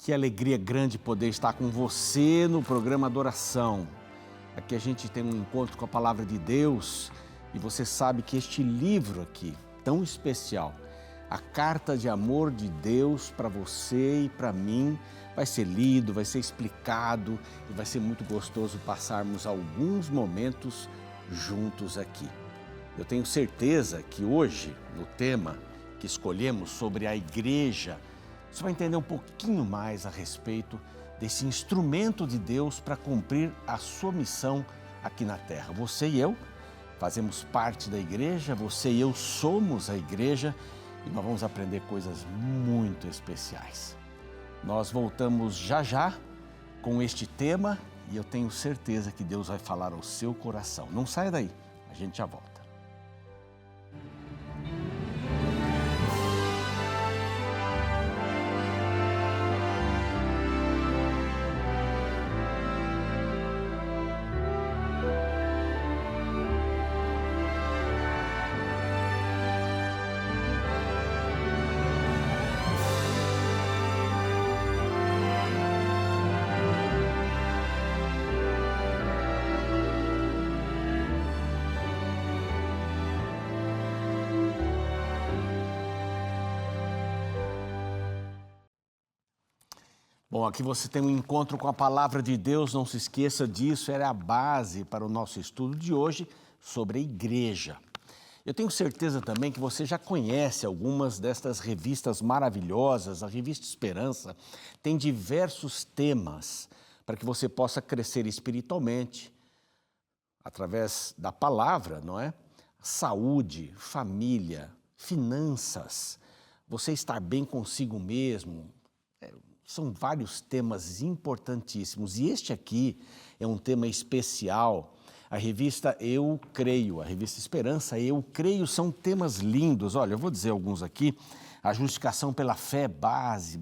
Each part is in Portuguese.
Que alegria grande poder estar com você no programa Adoração. Aqui a gente tem um encontro com a Palavra de Deus e você sabe que este livro aqui, tão especial, a Carta de Amor de Deus para você e para mim, vai ser lido, vai ser explicado e vai ser muito gostoso passarmos alguns momentos juntos aqui. Eu tenho certeza que hoje, no tema que escolhemos sobre a igreja, você vai entender um pouquinho mais a respeito desse instrumento de Deus para cumprir a sua missão aqui na Terra. Você e eu fazemos parte da igreja, você e eu somos a igreja e nós vamos aprender coisas muito especiais. Nós voltamos já já com este tema e eu tenho certeza que Deus vai falar ao seu coração. Não saia daí, a gente já volta. Bom, aqui você tem um encontro com a Palavra de Deus, não se esqueça disso, era a base para o nosso estudo de hoje sobre a igreja. Eu tenho certeza também que você já conhece algumas destas revistas maravilhosas, a Revista Esperança tem diversos temas para que você possa crescer espiritualmente, através da palavra, não é? Saúde, família, finanças, você estar bem consigo mesmo. São vários temas importantíssimos e este aqui é um tema especial. A revista Eu Creio, a revista Esperança, Eu Creio, são temas lindos. Olha, eu vou dizer alguns aqui. A justificação pela fé, base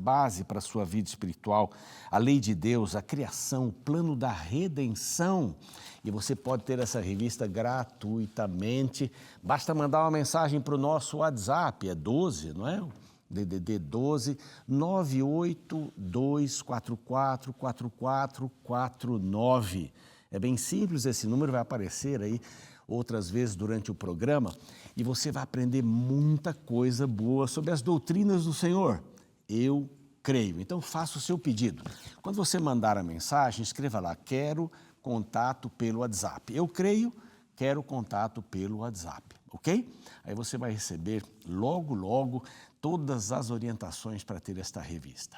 para a sua vida espiritual. A lei de Deus, a criação, o plano da redenção. E você pode ter essa revista gratuitamente. Basta mandar uma mensagem para o nosso WhatsApp, é 12, não é? DDD 12 98244 4449. É bem simples, esse número vai aparecer aí outras vezes durante o programa e você vai aprender muita coisa boa sobre as doutrinas do Senhor. Eu creio. Então faça o seu pedido. Quando você mandar a mensagem, escreva lá, quero contato pelo WhatsApp. Eu creio, quero contato pelo WhatsApp, ok? Aí você vai receber logo todas as orientações para ter esta revista.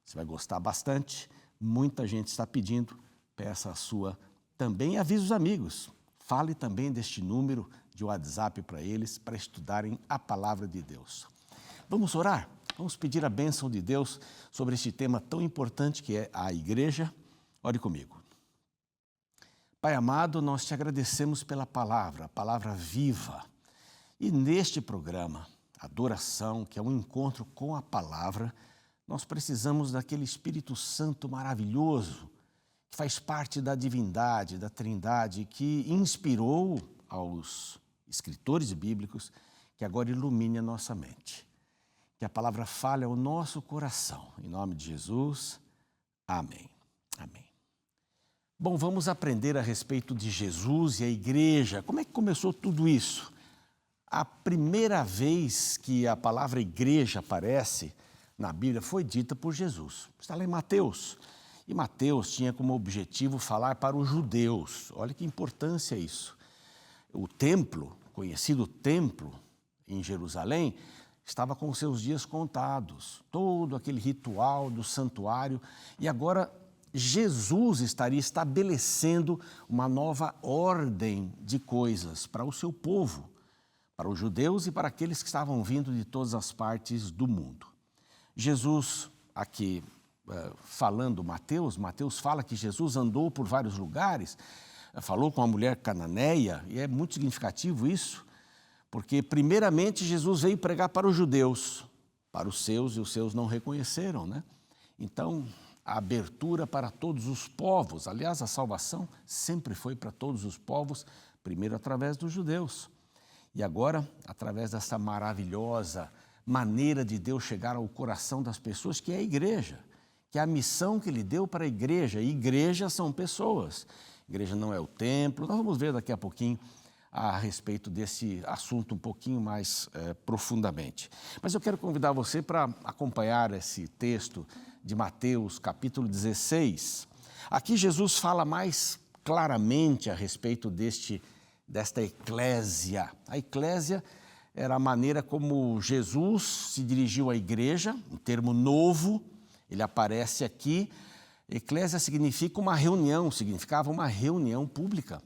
Você vai gostar bastante, muita gente está pedindo, peça a sua também e avise os amigos. Fale também deste número de WhatsApp para eles, para estudarem a Palavra de Deus. Vamos orar? Vamos pedir a bênção de Deus sobre este tema tão importante que é a igreja. Ore comigo. Pai amado, nós te agradecemos pela palavra, a palavra viva. E neste programa, Adoração, que é um encontro com a palavra, nós precisamos daquele Espírito Santo maravilhoso, que faz parte da divindade, da Trindade, que inspirou aos escritores bíblicos, que agora ilumine a nossa mente. Que a palavra fale ao nosso coração. Em nome de Jesus, amém. Amém. Bom, vamos aprender a respeito de Jesus e a igreja. Como é que começou tudo isso? A primeira vez que a palavra igreja aparece na Bíblia foi dita por Jesus. Está lá em Mateus. E Mateus tinha como objetivo falar para os judeus. Olha que importância isso. O templo, conhecido templo em Jerusalém, estava com seus dias contados. Todo aquele ritual do santuário. E agora Jesus estaria estabelecendo uma nova ordem de coisas para o seu povo, para os judeus e para aqueles que estavam vindo de todas as partes do mundo. Jesus, aqui falando Mateus fala que Jesus andou por vários lugares, falou com a mulher cananeia, e é muito significativo isso, porque primeiramente Jesus veio pregar para os judeus, para os seus, e os seus não reconheceram, né? Então, a abertura para todos os povos, aliás, a salvação sempre foi para todos os povos, primeiro através dos judeus. E agora, através dessa maravilhosa maneira de Deus chegar ao coração das pessoas, que é a igreja, que é a missão que ele deu para a igreja. E igreja são pessoas. Igreja não é o templo. Nós vamos ver daqui a pouquinho a respeito desse assunto um pouquinho mais profundamente. Mas eu quero convidar você para acompanhar esse texto de Mateus, capítulo 16. Aqui Jesus fala mais claramente a respeito desta eclésia. A eclésia era a maneira como Jesus se dirigiu à igreja, um termo novo, ele aparece aqui. Eclésia significa uma reunião, significava uma reunião pública.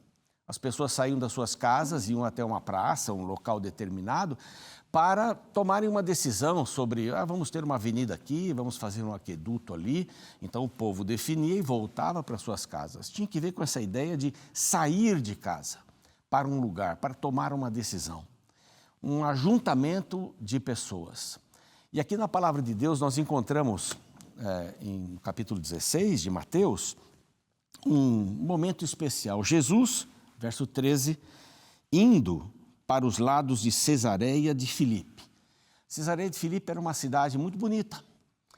As pessoas saíam das suas casas, iam até uma praça, um local determinado, para tomarem uma decisão sobre, vamos ter uma avenida aqui, vamos fazer um aqueduto ali. Então o povo definia e voltava para suas casas. Tinha que ver com essa ideia de sair de casa para um lugar, para tomar uma decisão. Um ajuntamento de pessoas. E aqui na palavra de Deus nós encontramos, em capítulo 16 de Mateus, um momento especial. Jesus, verso 13, indo para os lados de Cesareia de Filipe. Cesareia de Filipe era uma cidade muito bonita.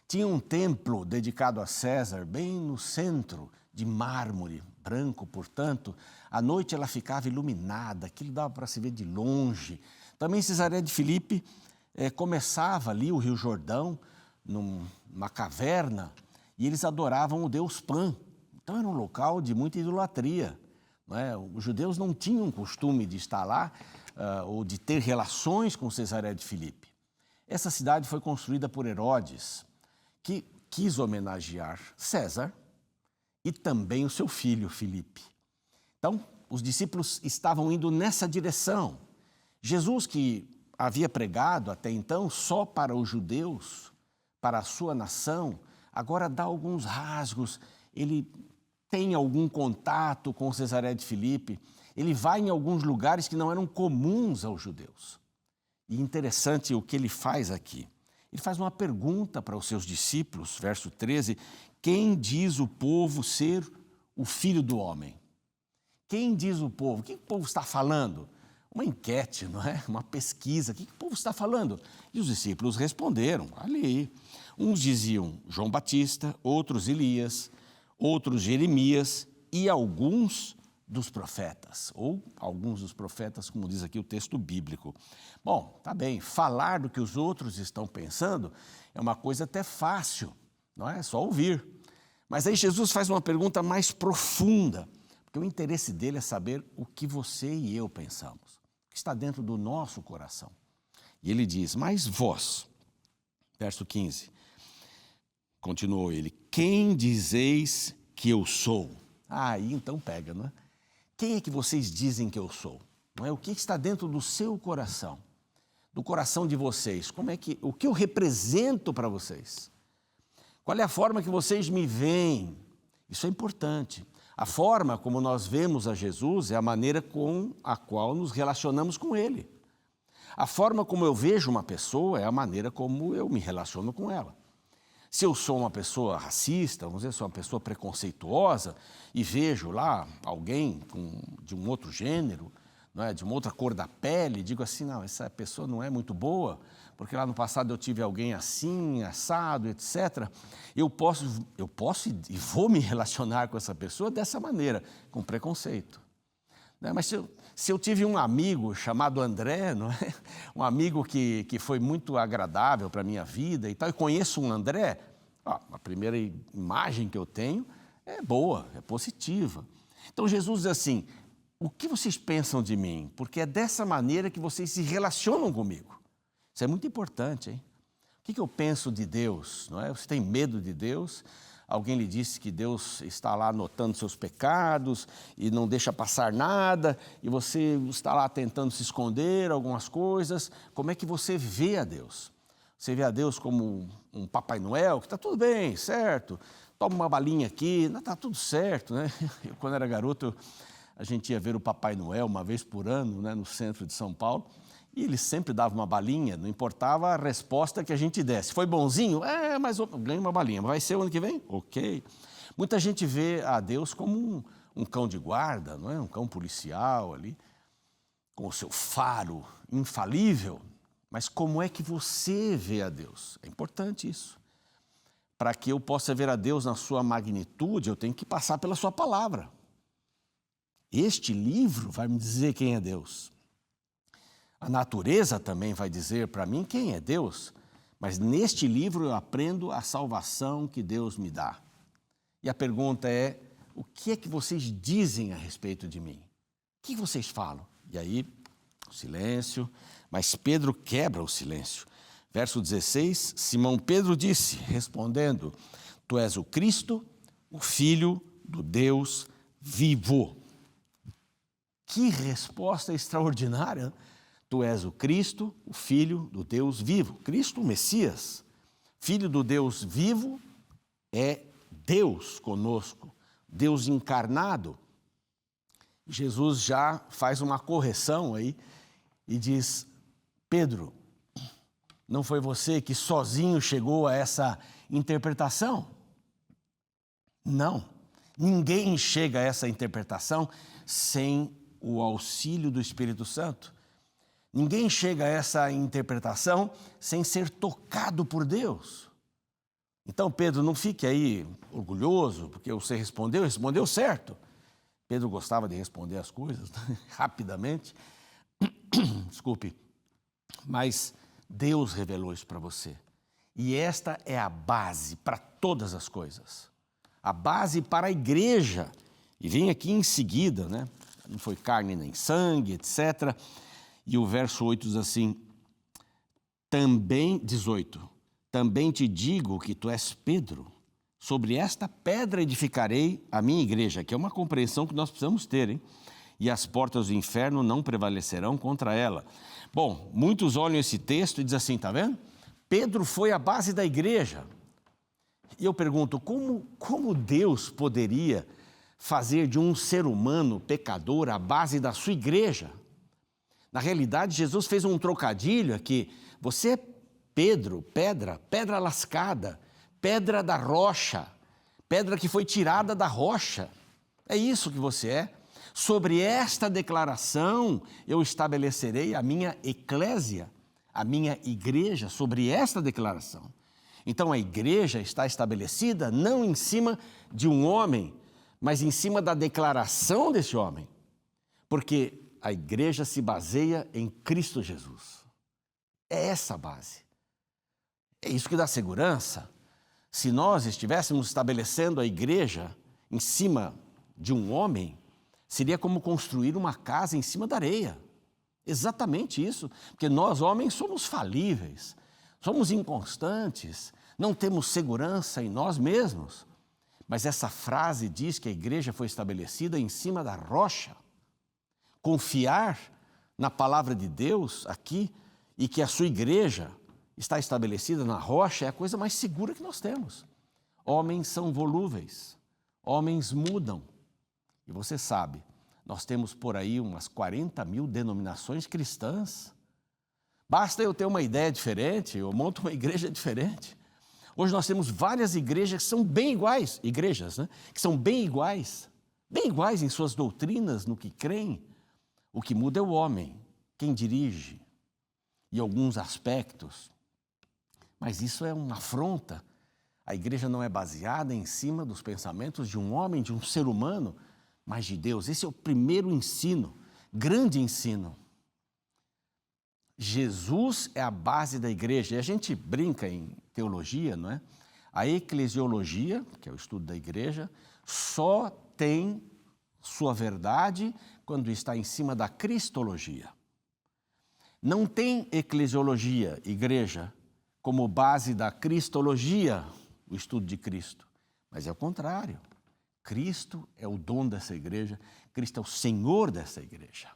Tinha um templo dedicado a César, bem no centro, de mármore, branco, portanto. À noite ela ficava iluminada, aquilo dava para se ver de longe. Também Cesareia de Filipe começava ali o Rio Jordão, numa caverna, e eles adoravam o deus Pan. Então era um local de muita idolatria. Não é? Os judeus não tinham costume de estar lá ou de ter relações com Cesareia de Filipe. Essa cidade foi construída por Herodes, que quis homenagear César e também o seu filho Filipe. Então, os discípulos estavam indo nessa direção. Jesus, que havia pregado até então só para os judeus, para a sua nação, agora dá alguns rasgos, ele tem algum contato com Cesareia de Filipe, ele vai em alguns lugares que não eram comuns aos judeus. E interessante o que ele faz aqui. Ele faz uma pergunta para os seus discípulos, verso 13, quem diz o povo ser o Filho do Homem? Quem diz o povo? O que o povo está falando? Uma enquete, não é? Uma pesquisa. O que o povo está falando? E os discípulos responderam, ali. Uns diziam João Batista, outros Elias, outros Jeremias e alguns dos profetas, ou alguns dos profetas, como diz aqui o texto bíblico. Bom, tá bem, falar do que os outros estão pensando é uma coisa até fácil, não é? É só ouvir. Mas aí Jesus faz uma pergunta mais profunda, porque o interesse dele é saber o que você e eu pensamos, o que está dentro do nosso coração. E ele diz, mas vós, verso 15, continuou ele, quem dizeis que eu sou? Aí então pega, não é? Quem é que vocês dizem que eu sou? Não é? O que está dentro do seu coração? Do coração de vocês? O que eu represento para vocês? Qual é a forma que vocês me veem? Isso é importante. A forma como nós vemos a Jesus é a maneira com a qual nos relacionamos com Ele. A forma como eu vejo uma pessoa é a maneira como eu me relaciono com ela. Se eu sou uma pessoa racista, vamos dizer, sou uma pessoa preconceituosa e vejo lá alguém de um outro gênero, não é, de uma outra cor da pele, digo assim, não, essa pessoa não é muito boa, porque lá no passado eu tive alguém assim, assado, etc. Eu posso e vou me relacionar com essa pessoa dessa maneira, com preconceito. Né? Mas se eu tive um amigo chamado André, não é? Um amigo que foi muito agradável para a minha vida e tal, e conheço um André, a primeira imagem que eu tenho é boa, é positiva. Então Jesus diz assim, o que vocês pensam de mim? Porque é dessa maneira que vocês se relacionam comigo. Isso é muito importante, hein? O que eu penso de Deus? Não é? Você tem medo de Deus? Alguém lhe disse que Deus está lá anotando seus pecados e não deixa passar nada, e você está lá tentando se esconder algumas coisas. Como é que você vê a Deus? Você vê a Deus como um Papai Noel, que está tudo bem, certo? Toma uma balinha aqui, está tudo certo, né? Eu, quando era garoto, a gente ia ver o Papai Noel uma vez por ano, né, no centro de São Paulo, e ele sempre dava uma balinha, não importava a resposta que a gente desse. Foi bonzinho? Mas ganhei uma balinha. Vai ser o ano que vem? Ok. Muita gente vê a Deus como um cão de guarda, não é? Um cão policial ali, com o seu faro infalível. Mas como é que você vê a Deus? É importante isso. para que eu possa ver a Deus na sua magnitude, eu tenho que passar pela sua palavra. Este livro vai me dizer quem é Deus. A natureza também vai dizer para mim quem é Deus, mas neste livro eu aprendo a salvação que Deus me dá. E a pergunta é, o que é que vocês dizem a respeito de mim? O que vocês falam? E aí, o silêncio, mas Pedro quebra o silêncio. Verso 16, Simão Pedro disse, respondendo, tu és o Cristo, o Filho do Deus vivo. Que resposta extraordinária! Tu és o Cristo, o Filho do Deus vivo. Cristo, o Messias, Filho do Deus vivo, é Deus conosco, Deus encarnado. Jesus já faz uma correção aí e diz, Pedro, não foi você que sozinho chegou a essa interpretação? Não, ninguém chega a essa interpretação sem o auxílio do Espírito Santo. Ninguém chega a essa interpretação sem ser tocado por Deus. Então, Pedro, não fique aí orgulhoso, porque você respondeu certo. Pedro gostava de responder as coisas rapidamente. Desculpe, mas Deus revelou isso para você. E esta é a base para todas as coisas. A base para a igreja. E vem aqui em seguida, né? Não foi carne nem sangue, etc. E o verso 8 diz assim, 18, também te digo que tu és Pedro, sobre esta pedra edificarei a minha igreja, que é uma compreensão que nós precisamos ter, hein? E as portas do inferno não prevalecerão contra ela. Bom, muitos olham esse texto e dizem assim, tá vendo? Pedro foi a base da igreja. E eu pergunto, como Deus poderia fazer de um ser humano pecador a base da sua igreja? Na realidade, Jesus fez um trocadilho aqui. Você é Pedro, pedra lascada, pedra da rocha, pedra que foi tirada da rocha. É isso que você é. Sobre esta declaração, eu estabelecerei a minha eclésia, a minha igreja, sobre esta declaração. Então, a igreja está estabelecida não em cima de um homem, mas em cima da declaração desse homem. Porque a igreja se baseia em Cristo Jesus. É essa a base. É isso que dá segurança. Se nós estivéssemos estabelecendo a igreja em cima de um homem, seria como construir uma casa em cima da areia. Exatamente isso. Porque nós, homens, somos falíveis, somos inconstantes, não temos segurança em nós mesmos. Mas essa frase diz que a igreja foi estabelecida em cima da rocha. Confiar na palavra de Deus aqui e que a sua igreja está estabelecida na rocha é a coisa mais segura que nós temos. Homens são volúveis, homens mudam. E você sabe, nós temos por aí umas 40 mil denominações cristãs. Basta eu ter uma ideia diferente, eu monto uma igreja diferente. Hoje nós temos várias igrejas que são bem iguais, que são bem iguais em suas doutrinas, no que creem. O que muda é o homem, quem dirige, e alguns aspectos. Mas isso é uma afronta. A igreja não é baseada em cima dos pensamentos de um homem, de um ser humano, mas de Deus. Esse é o primeiro ensino, grande ensino. Jesus é a base da igreja. E a gente brinca em teologia, não é? A eclesiologia, que é o estudo da igreja, só tem sua verdade quando está em cima da cristologia. Não tem eclesiologia, igreja, como base da cristologia, o estudo de Cristo. Mas é o contrário. Cristo é o dono dessa igreja, Cristo é o Senhor dessa igreja.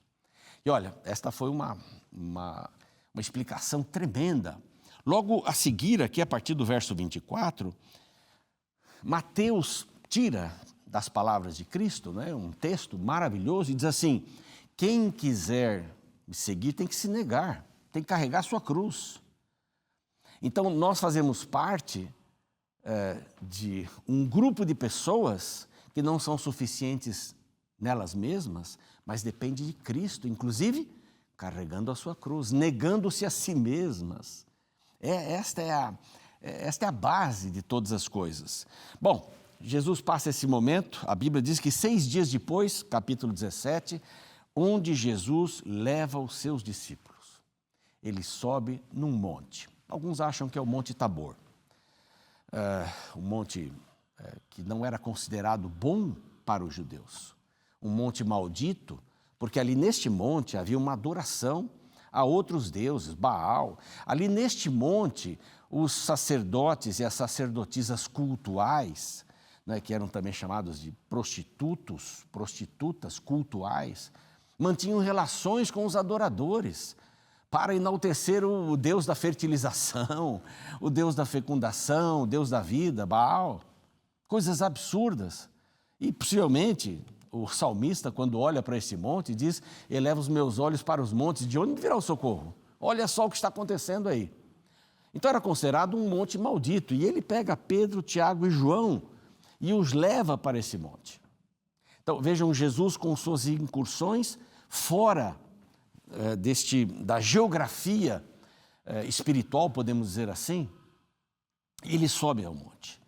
E olha, esta foi uma explicação tremenda. Logo a seguir, aqui a partir do verso 24, Mateus tira das palavras de Cristo, né, um texto maravilhoso, e diz assim, quem quiser me seguir tem que se negar, tem que carregar sua cruz. Então, nós fazemos parte de um grupo de pessoas que não são suficientes nelas mesmas, mas depende de Cristo, inclusive carregando a sua cruz, negando-se a si mesmas. Esta Esta é a base de todas as coisas. Bom, Jesus passa esse momento, a Bíblia diz que 6 dias depois, capítulo 17, onde Jesus leva os seus discípulos. Ele sobe num monte. Alguns acham que é o Monte Tabor. Um monte que não era considerado bom para os judeus. Um monte maldito, porque ali neste monte havia uma adoração a outros deuses, Baal. Ali neste monte, os sacerdotes e as sacerdotisas cultuais, né, que eram também chamados de prostitutas cultuais, mantinham relações com os adoradores para enaltecer o Deus da fertilização, o Deus da fecundação, o Deus da vida, Baal. Coisas absurdas. E possivelmente o salmista, quando olha para esse monte, diz: eleva os meus olhos para os montes, de onde virá o socorro? Olha só o que está acontecendo aí. Então era considerado um monte maldito, e ele pega Pedro, Tiago e João e os leva para esse monte. Então vejam Jesus com suas incursões fora da geografia espiritual, podemos dizer assim. Ele sobe ao monte.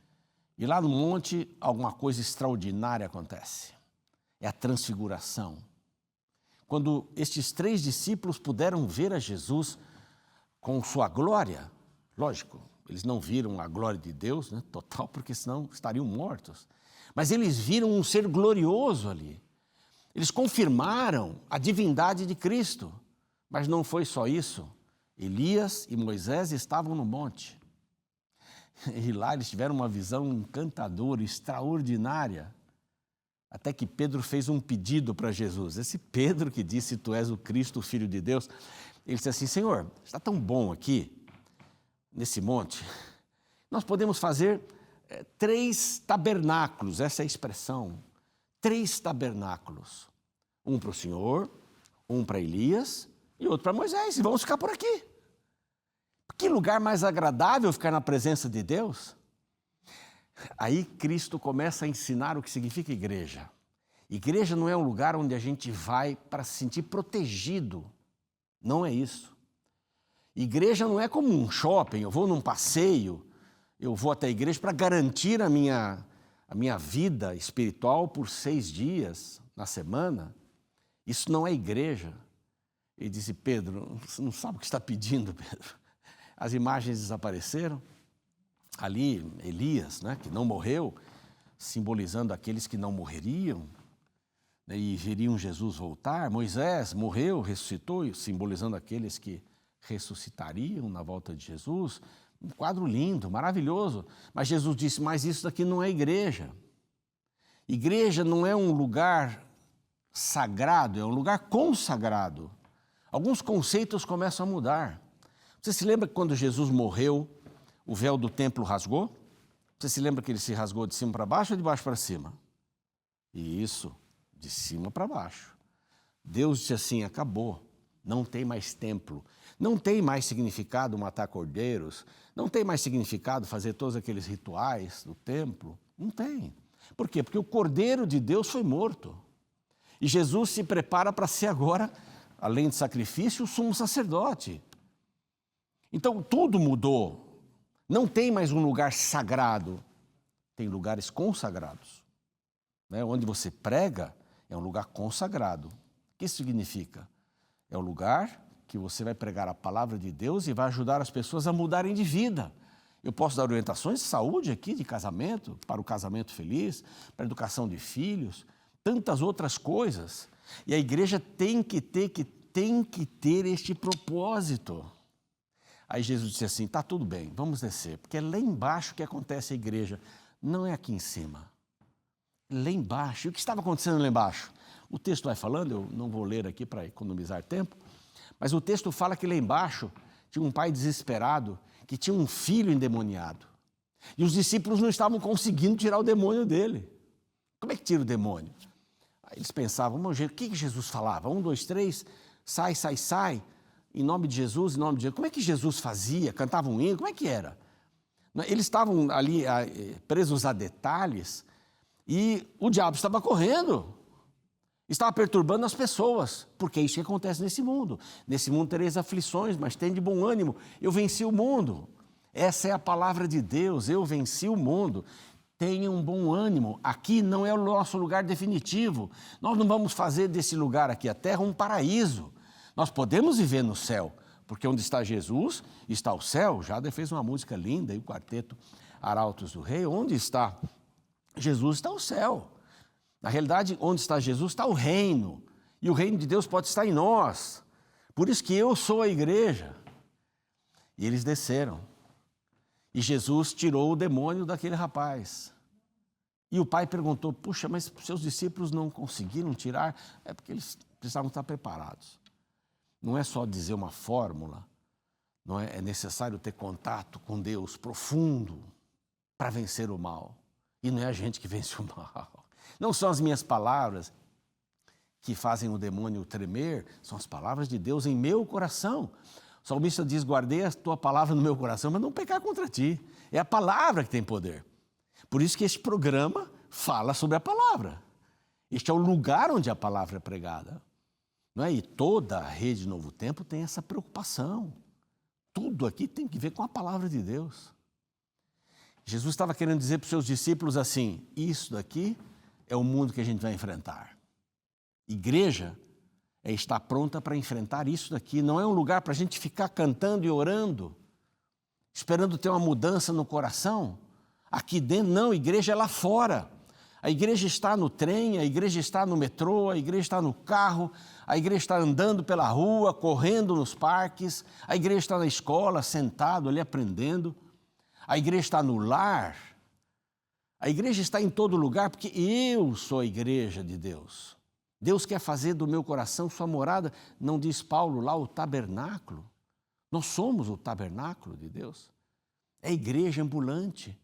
E lá no monte alguma coisa extraordinária acontece. É a transfiguração. Quando estes 3 discípulos puderam ver a Jesus com sua glória, lógico, eles não viram a glória de Deus, né, total, porque senão estariam mortos. Mas eles viram um ser glorioso ali. Eles confirmaram a divindade de Cristo. Mas não foi só isso. Elias e Moisés estavam no monte. E lá eles tiveram uma visão encantadora, extraordinária. Até que Pedro fez um pedido para Jesus. Esse Pedro que disse: tu és o Cristo, o Filho de Deus. Ele disse assim: Senhor, está tão bom aqui, nesse monte, nós podemos fazer 3 tabernáculos, essa é a expressão. 3 tabernáculos. Um para o Senhor, um para Elias e outro para Moisés. E vamos ficar por aqui. Que lugar mais agradável ficar na presença de Deus? Aí Cristo começa a ensinar o que significa igreja. Igreja não é um lugar onde a gente vai para se sentir protegido. Não é isso. Igreja não é como um shopping, eu vou num passeio, eu vou até a igreja para garantir a minha vida espiritual por 6 dias na semana. Isso não é igreja. Ele disse: Pedro, você não sabe o que está pedindo, Pedro. As imagens desapareceram. Ali, Elias, né, que não morreu, simbolizando aqueles que não morreriam, né, e veriam Jesus voltar. Moisés morreu, ressuscitou, simbolizando aqueles que ressuscitariam na volta de Jesus. Um quadro lindo, maravilhoso. Mas Jesus disse: mas isso daqui não é igreja. Igreja não é um lugar sagrado, é um lugar consagrado. Alguns conceitos começam a mudar. Você se lembra que quando Jesus morreu, o véu do templo rasgou? Você se lembra que ele se rasgou de cima para baixo ou de baixo para cima? Isso, de cima para baixo. Deus disse assim: acabou, não tem mais templo, não tem mais significado matar cordeiros, não tem mais significado fazer todos aqueles rituais do templo, não tem. Por quê? Porque o Cordeiro de Deus foi morto. E Jesus se prepara para ser agora, além de sacrifício, o sumo sacerdote. Então tudo mudou. Não tem mais um lugar sagrado, tem lugares consagrados. Né? Onde você prega é um lugar consagrado. O que isso significa? É um lugar que você vai pregar a palavra de Deus e vai ajudar as pessoas a mudarem de vida. Eu posso dar orientações de saúde aqui, de casamento, para o casamento feliz, para a educação de filhos, tantas outras coisas. E a igreja tem que ter este propósito. Aí Jesus disse assim: tá tudo bem, vamos descer, porque é lá embaixo que acontece a igreja, não é aqui em cima. Lá embaixo. E o que estava acontecendo lá embaixo? O texto vai falando, eu não vou ler aqui para economizar tempo, mas o texto fala que lá embaixo tinha um pai desesperado que tinha um filho endemoniado. E os discípulos não estavam conseguindo tirar o demônio dele. Como é que tira o demônio? Aí eles pensavam: o que Jesus falava? 1, 2, 3, sai, sai, sai. Em nome de Jesus, em nome de Jesus. Como é que Jesus fazia? Cantava um hino? Como é que era? Eles estavam ali presos a detalhes e o diabo estava correndo. Estava perturbando as pessoas, porque é isso que acontece nesse mundo. Nesse mundo tereis aflições, mas tem de bom ânimo. Eu venci o mundo. Essa é a palavra de Deus, eu venci o mundo. Tenha um bom ânimo, aqui não é o nosso lugar definitivo. Nós não vamos fazer desse lugar aqui, a terra, um paraíso. Nós podemos viver no céu, porque onde está Jesus, está o céu. Jada fez uma música linda, e o quarteto Arautos do Rei. Onde está Jesus, está o céu. Na realidade, onde está Jesus, está o reino. E o reino de Deus pode estar em nós. Por isso que eu sou a igreja. E eles desceram. E Jesus tirou o demônio daquele rapaz. E o pai perguntou, puxa, mas seus discípulos não conseguiram tirar? É porque eles precisavam estar preparados. Não é só dizer uma fórmula, não é? É necessário ter contato com Deus profundo para vencer o mal. E não é a gente que vence o mal. Não são as minhas palavras que fazem o demônio tremer, são as palavras de Deus em meu coração. O salmista diz, guardei a tua palavra no meu coração, mas não pecar contra ti. É a palavra que tem poder. Por isso que este programa fala sobre a palavra. Este é o lugar onde a palavra é pregada. Não é? E toda a Rede Novo Tempo tem essa preocupação. Tudo aqui tem que ver com a palavra de Deus. Jesus estava querendo dizer para os seus discípulos assim, isso daqui é o mundo que a gente vai enfrentar. Igreja é estar pronta para enfrentar isso daqui. Não é um lugar para a gente ficar cantando e orando, esperando ter uma mudança no coração. Aqui dentro, não, a igreja é lá fora. A igreja está no trem, a igreja está no metrô, a igreja está no carro, a igreja está andando pela rua, correndo nos parques, a igreja está na escola, sentado ali aprendendo, a igreja está no lar, a igreja está em todo lugar, porque eu sou a igreja de Deus. Deus quer fazer do meu coração sua morada, não diz Paulo lá, o tabernáculo. Nós somos o tabernáculo de Deus. É a igreja ambulante.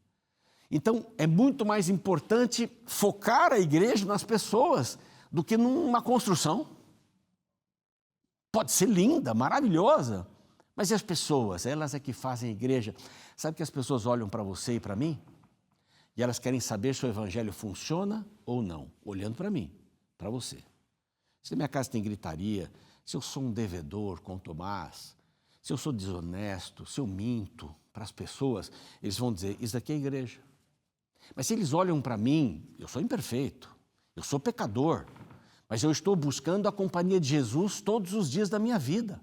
Então, é muito mais importante focar a igreja nas pessoas do que numa construção. Pode ser linda, maravilhosa, mas e as pessoas? Elas é que fazem a igreja. Sabe que as pessoas olham para você e para mim? E elas querem saber se o evangelho funciona ou não, olhando para mim, para você. Se na minha casa tem gritaria, se eu sou um devedor com o Tomás, se eu sou desonesto, se eu minto para as pessoas, eles vão dizer, isso daqui é a igreja. Mas se eles olham para mim, eu sou imperfeito, eu sou pecador, mas eu estou buscando a companhia de Jesus todos os dias da minha vida.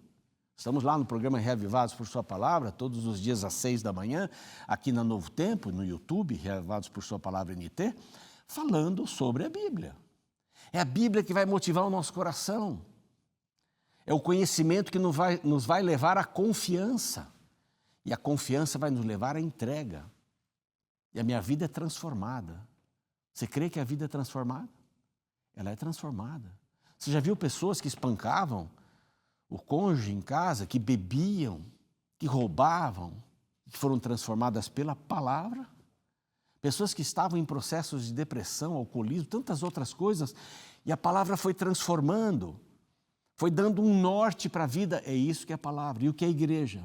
Estamos lá no programa Reavivados por Sua Palavra, todos os dias às 6 da manhã, aqui na Novo Tempo, no YouTube, Reavivados por Sua Palavra NT, falando sobre a Bíblia. É a Bíblia que vai motivar o nosso coração. É o conhecimento que nos vai levar à confiança. E a confiança vai nos levar à entrega. E a minha vida é transformada. Você crê que a vida é transformada? Ela é transformada. Você já viu pessoas que espancavam o cônjuge em casa, que bebiam, que roubavam, que foram transformadas pela palavra? Pessoas que estavam em processos de depressão, alcoolismo, tantas outras coisas, e a palavra foi transformando, foi dando um norte para a vida. É isso que é a palavra. E o que é a igreja?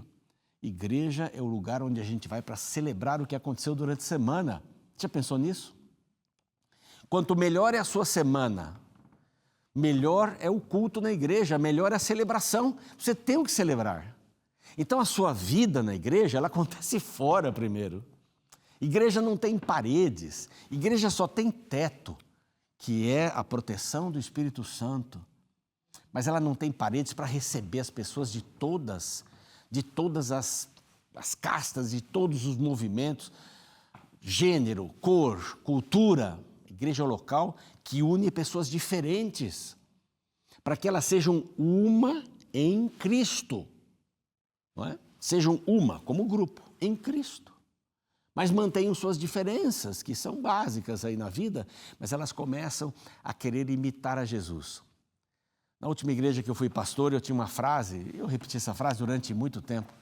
Igreja é o lugar onde a gente vai para celebrar o que aconteceu durante a semana. Já pensou nisso? Quanto melhor é a sua semana, melhor é o culto na igreja, melhor é a celebração. Você tem o que celebrar. Então a sua vida na igreja, ela acontece fora primeiro. Igreja não tem paredes, igreja só tem teto, que é a proteção do Espírito Santo. Mas ela não tem paredes para receber as pessoas de todas as castas, de todos os movimentos, gênero, cor, cultura. Igreja local que une pessoas diferentes, para que elas sejam uma em Cristo. Não é? Sejam uma, como grupo, em Cristo. Mas mantenham suas diferenças, que são básicas aí na vida, mas elas começam a querer imitar a Jesus. Na última igreja que eu fui pastor, eu tinha uma frase, eu repeti essa frase durante muito tempo,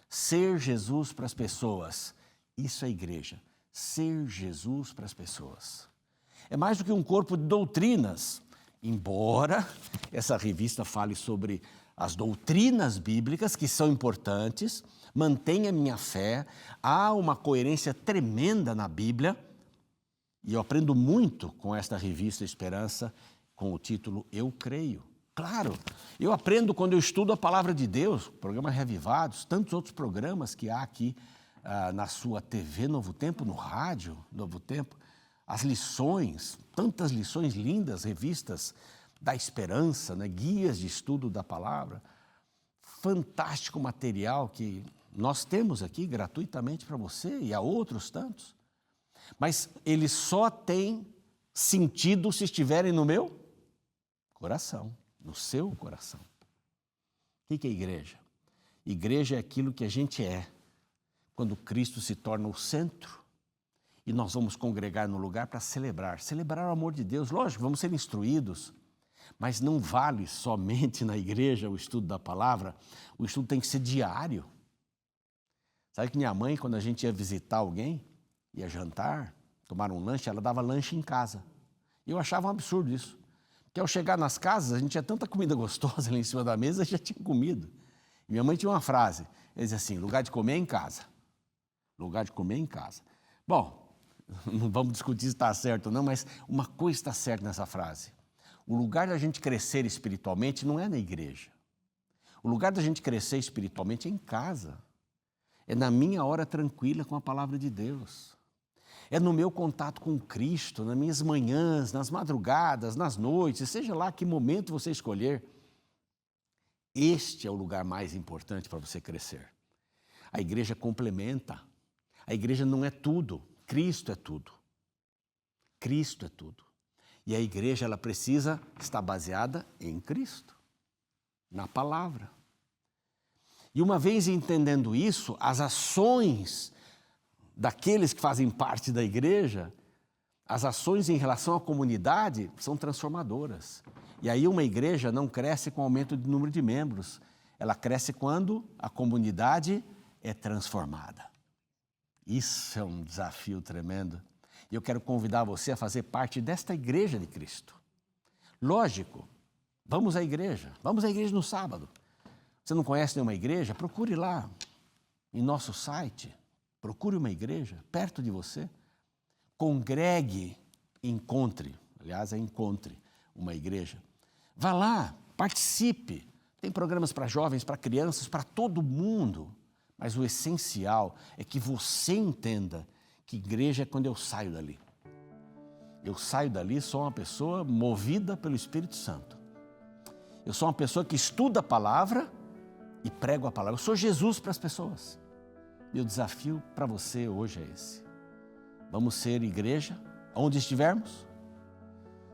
ser Jesus para as pessoas. Isso é igreja, ser Jesus para as pessoas. É mais do que um corpo de doutrinas, embora essa revista fale sobre as doutrinas bíblicas, que são importantes, mantenha minha fé, há uma coerência tremenda na Bíblia, e eu aprendo muito com esta revista Esperança, com o título Eu Creio. Claro, eu aprendo quando eu estudo a Palavra de Deus, o programa Reavivados, tantos outros programas que há aqui na sua TV Novo Tempo, no rádio Novo Tempo, as lições, tantas lições lindas, revistas da esperança, né? Guias de estudo da palavra. Fantástico material que nós temos aqui gratuitamente para você e a outros tantos. Mas ele só tem sentido se estiverem no meu coração, no seu coração. O que é igreja? Igreja é aquilo que a gente é quando Cristo se torna o centro e nós vamos congregar no lugar para celebrar o amor de Deus. Lógico, vamos ser instruídos, mas não vale somente na igreja o estudo da palavra, o estudo tem que ser diário. Sabe que minha mãe, quando a gente ia visitar alguém, ia jantar, tomar um lanche, ela dava lanche em casa. E eu achava um absurdo isso. Porque ao chegar nas casas, a gente tinha tanta comida gostosa ali em cima da mesa, já tinha comido. E minha mãe tinha uma frase, ela dizia assim, lugar de comer é em casa. Lugar de comer é em casa. Bom, não vamos discutir se está certo ou não, mas uma coisa está certa nessa frase. O lugar da gente crescer espiritualmente não é na igreja. O lugar da gente crescer espiritualmente é em casa. É na minha hora tranquila com a palavra de Deus. É no meu contato com Cristo, nas minhas manhãs, nas madrugadas, nas noites, seja lá que momento você escolher. Este é o lugar mais importante para você crescer. A igreja complementa. A igreja não é tudo. Cristo é tudo. Cristo é tudo. E a igreja, ela precisa estar baseada em Cristo, na palavra. E uma vez entendendo isso, as ações daqueles que fazem parte da igreja, as ações em relação à comunidade são transformadoras. E aí uma igreja não cresce com aumento de número de membros, ela cresce quando a comunidade é transformada. Isso é um desafio tremendo. E eu quero convidar você a fazer parte desta igreja de Cristo. Lógico, vamos à igreja no sábado. Você não conhece nenhuma igreja? Procure lá, em nosso site, procure uma igreja perto de você. Congregue, encontre uma igreja. Vá lá, participe. Tem programas para jovens, para crianças, para todo mundo. Mas o essencial é que você entenda que igreja é quando eu saio dali. Eu saio dali, sou uma pessoa movida pelo Espírito Santo. Eu sou uma pessoa que estuda a palavra e prego a palavra. Eu sou Jesus para as pessoas. Meu desafio para você hoje é esse. Vamos ser igreja onde estivermos.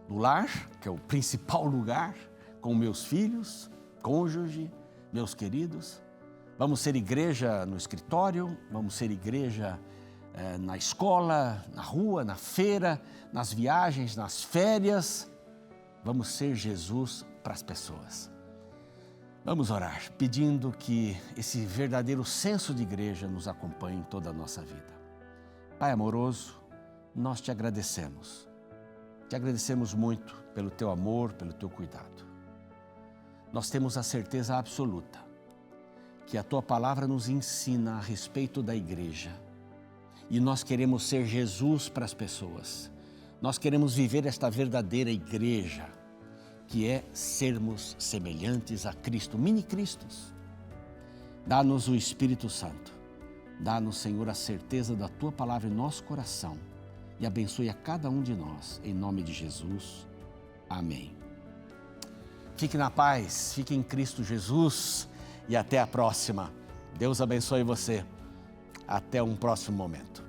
No lar, que é o principal lugar, com meus filhos, cônjuge, meus queridos. Vamos ser igreja no escritório, vamos ser igreja na escola, na rua, na feira, nas viagens, nas férias. Vamos ser Jesus para as pessoas. Vamos orar, pedindo que esse verdadeiro senso de igreja nos acompanhe em toda a nossa vida. Pai amoroso, nós te agradecemos. Te agradecemos muito pelo teu amor, pelo teu cuidado. Nós temos a certeza absoluta que a tua palavra nos ensina a respeito da igreja. E nós queremos ser Jesus para as pessoas. Nós queremos viver esta verdadeira igreja, que é sermos semelhantes a Cristo, mini-Cristos. Dá-nos o Espírito Santo. Dá-nos, Senhor, a certeza da tua palavra em nosso coração. E abençoe a cada um de nós, em nome de Jesus. Amém. Fique na paz, fique em Cristo Jesus e até a próxima. Deus abençoe você. Até um próximo momento.